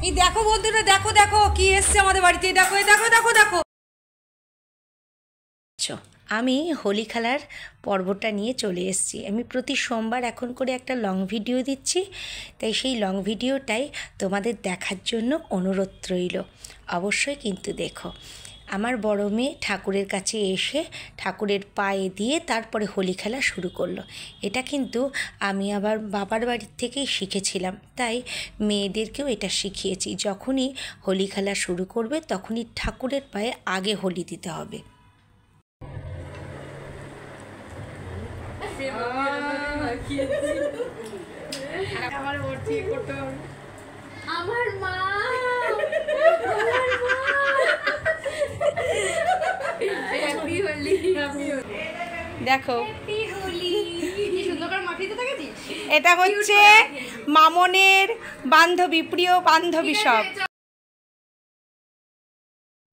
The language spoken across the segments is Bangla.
এই দেখো বন্ধুরা, দেখো দেখো কি এসছে আমাদের বাড়িতে, দেখো দেখো দেখো দেখো। আমি হোলি খেলার পর্বটা নিয়ে চলে এসেছি। আমি প্রতি সোমবার এখন করে একটা লং ভিডিও দিচ্ছি, তাই সেই লং ভিডিওটাই তোমাদের দেখার জন্য অনুরোধ রইল। অবশ্যই কিন্তু দেখো। আমার বড় মেয়ে ঠাকুরের কাছে এসে ঠাকুরের পায়ে দিয়ে তারপরে হোলি খেলা শুরু করলো। এটা কিন্তু আমি আবার বাবার বাড়ির থেকেই শিখেছিলাম, তাই মেয়েদেরকেও এটা শিখিয়েছি। যখনই হোলি খেলা শুরু করবে তখনই ঠাকুরের পায়ে আগে হোলি দিতে হবে। আমার মা দেখো এটা হচ্ছে মামনের বান্ধবী, প্রিয় বান্ধবী সব।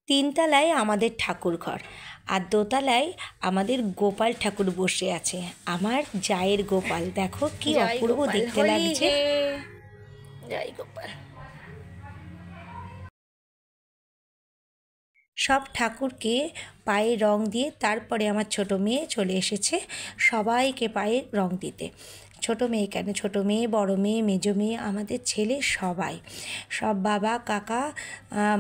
তিনতলায় আমাদের ঠাকুর ঘর, আর দোতলায় আমাদের গোপাল ঠাকুর বসে আছে। আমার জায়ের গোপাল, দেখো কি অপূর্ব দেখতে লাগছে। জয় গোপাল। সব ঠাকুরকে পায়ে রং দিয়ে তারপরে আমার ছোট মেয়ে চলে এসেছে সবাইকে পায়ে রং দিতে। ছোট মেয়ে কেন, ছোট মেয়ে, বড় মেয়ে, মেজো মেয়ে, আমাদের ছেলে সবাই, সব বাবা কাকা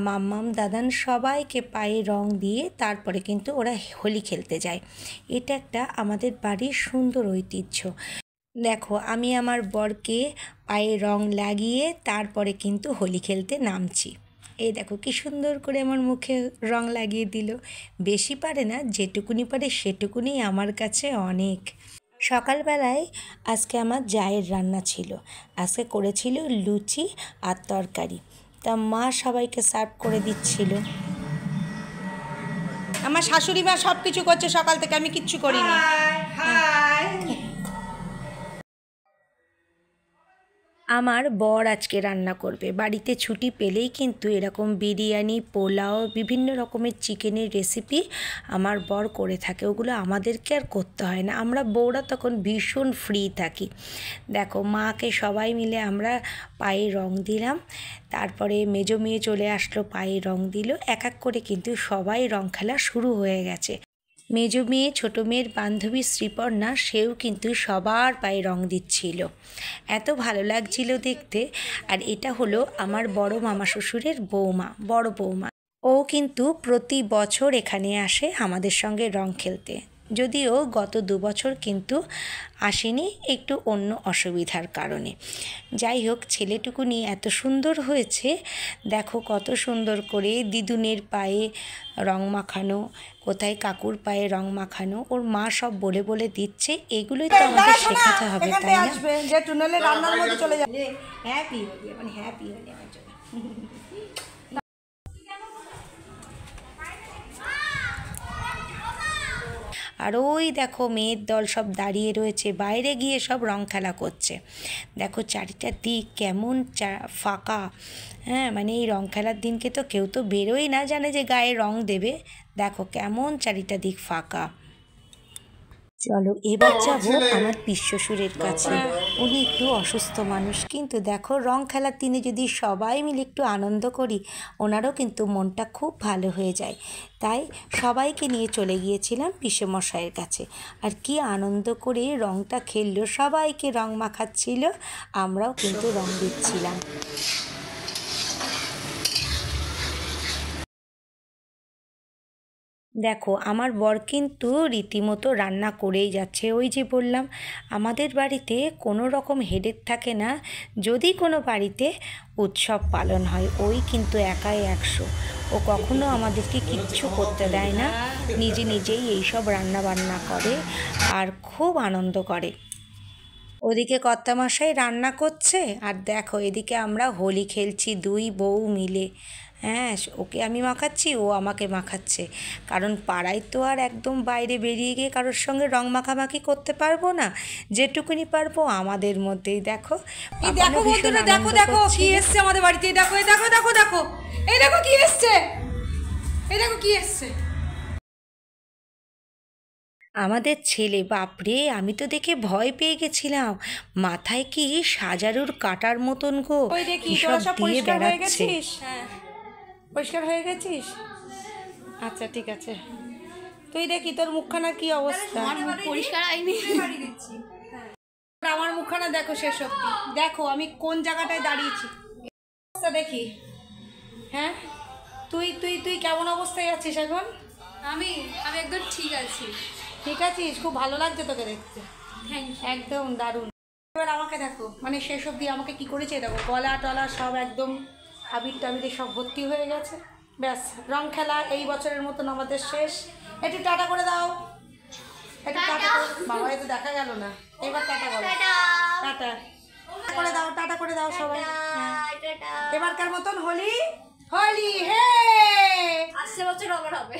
মাম্মাম দাদান সবাইকে পায়ে রং দিয়ে তারপরে কিন্তু ওরা হোলি খেলতে যায়। এটা একটা আমাদের বাড়ির সুন্দর ঐতিহ্য। দেখো আমি আমার বরকে পায়ে রং লাগিয়ে তারপরে কিন্তু হোলি খেলতে নামছি। এই দেখো কি সুন্দর করে আমার মুখে রং লাগিয়ে দিল। বেশি পারে না, যেটুকুনি পারে সেটুকুনি আমার কাছে অনেক। সকালবেলায় আজকে আমার জায়ের রান্না ছিল। আজকে করেছিল লুচি আর তরকারি, তা মা সবাইকে সার্ভ করে দিচ্ছিল। আমার শাশুড়ি মা সব কিছু করছে সকাল থেকে, আমি কিচ্ছু করিনি। আমার বর আজকে রান্না করবে। বাড়িতে ছুটি পেলেই কিন্তু এরকম বিরিয়ানি, পোলাও, বিভিন্ন রকমের চিকেনের রেসিপি আমার বর করে থাকে। ওগুলো আমাদেরকে আর করতে হয় না, আমরা বউরা তখন ভীষণ ফ্রি থাকি। দেখো মাকে সবাই মিলে আমরা পায়ে রং দিলাম, তারপরে মেজো মেয়ে চলে আসলো, পায়ে রং দিল। এক এক করে কিন্তু সবাই রং খেলা শুরু হয়ে গেছে। মেজো মেয়ে ছোটো মেয়ের বান্ধবী শ্রীপর্ণা, সেও কিন্তু সবার পায়ে রং দিচ্ছিল। এত ভালো লাগছিল দেখতে। আর এটা হলো আমার বড় মামা শ্বশুরের বৌমা, বড় বৌমা। ও কিন্তু প্রতি বছর এখানে আসে আমাদের সঙ্গে রং খেলতে, যদিও গত 2 বছর কিন্তু আসেনি, একটু অন্য অসুবিধার কারণে। যাই হোক, ছেলেটুকুনি এত সুন্দর হয়েছে। দেখো কত সুন্দর করে দিদুনের পায়ে রং মাখানো, কোথায় কাকুর পায়ে রং মাখানো, ওর মা সব বলে বলে দিচ্ছে। এগুলোই তো আমাদের শেখাতে হবে, তাই না? যে টুনেলে রান্নার মধ্যে চলে যাবে। হ্যাপি হলি, মানে হ্যাপি হলি আমার জন্য। আর ওই দেখো মেয়ের দল সব দাঁড়িয়ে রয়েছে, বাইরে গিয়ে সব রং খেলা করছে। দেখো চারিটা দিক কেমন ফাঁকা। হ্যাঁ, মানে এই রং খেলার দিনকে তো কেউ তো বেরোই না, জানে যে গায়ে রং দেবে। দেখো কেমন চারিটা দিক ফাঁকা। চলো এবার যাবো আমার পিসশ্বশুরের কাছে। উনি একটু অসুস্থ মানুষ, কিন্তু দেখো রং খেলার দিনে যদি সবাই মিলে একটু আনন্দ করি, ওনারও কিন্তু মনটা খুব ভালো হয়ে যায়। তাই সবাইকে নিয়ে চলে গিয়েছিলাম পিসেমশাইয়ের কাছে। আর কি আনন্দ করে রংটা খেললো, সবাইকে রং মাখাচ্ছিল, আমরাও কিন্তু রং দিচ্ছিলাম। দেখো আমার বর কিন্তু রীতিমতো রান্না করেই যাচ্ছে। ওই যে বললাম, আমাদের বাড়িতে কোনো রকম হেডেক থাকে না। যদি কোনো বাড়িতে উৎসব পালন হয়, ওই কিন্তু একাই 100। ও কখনো আমাদেরকে কিচ্ছু করতে দেয় না, নিজে নিজেই এইসব রান্না বান্না করে আর খুব আনন্দ করে। ওদিকে কর্তামশাই রান্না করছে, আর দেখো এদিকে আমরা হোলি খেলছি 2 বউ মিলে। হ্যাঁ, ওকে আমি মাখাচ্ছি, ও আমাকে মাখাচ্ছে। কারণ পাড়ায় তো আর একদম বাইরে বেরিয়ে গিয়ে কারোর সঙ্গে রং মাখামাখি করতে পারবো না, যেটুকুনি পারবো আমাদের মধ্যেই। দেখো এই দেখো বন্ধুরা, দেখো দেখো কি এসছে আমাদের বাড়িতে, দেখো এই দেখো দেখো দেখো, এই দেখো কি এসছে, এই দেখো কি এসছে। আমাদের ছেলে, বাপরে, আমি তো দেখে ভয় পেয়ে গেছিলাম। মাথায় কি সাজারুর কাটার মতন গো, ওই দেখি কি তোরা সব সব দিয়ে পরিষ্কার হয়ে বেড়াচ্ছে। গেছিস? পরিষ্কার হয়ে গেছিস? আচ্ছা ঠিক আছে, তুই দেখি তোর মুখখানার কি অবস্থা। পরিষ্কার আইনি। আমার মুখখানা দেখো, শেষ অব্দি দেখো আমি কোন জায়গাটায় দাঁড়িয়েছি, অবস্থা দেখি। হ্যাঁ, তুই তুই তুই কেমন অবস্থায় আছিস এখন? আমি আমি একদম ঠিক আছি। ঠিক আছিস? খুব ভালো লাগছে তোকে দেখতে, থ্যাংক ইউ। একদম দারুণ। এবার আমাকে দেখো, মানে শেষ অব্দি আমাকে কি করেছে দেখো, গলা টলা সব একদম আবির টাবিরে সব ভর্তি হয়ে গেছে। ব্যাস, রং খেলা এই বছরের মতন আমাদের শেষ। একটু টাটা করে দাও, একটু টাটা বাবা, এ তো দেখা গেল না। এবার টাটা করো, টাটা করে দাও, টাটা করে দাও সবাই। হ্যাঁ। এবারকার মতন হোলি হোলি হে, আসছে বছর আবার হবে।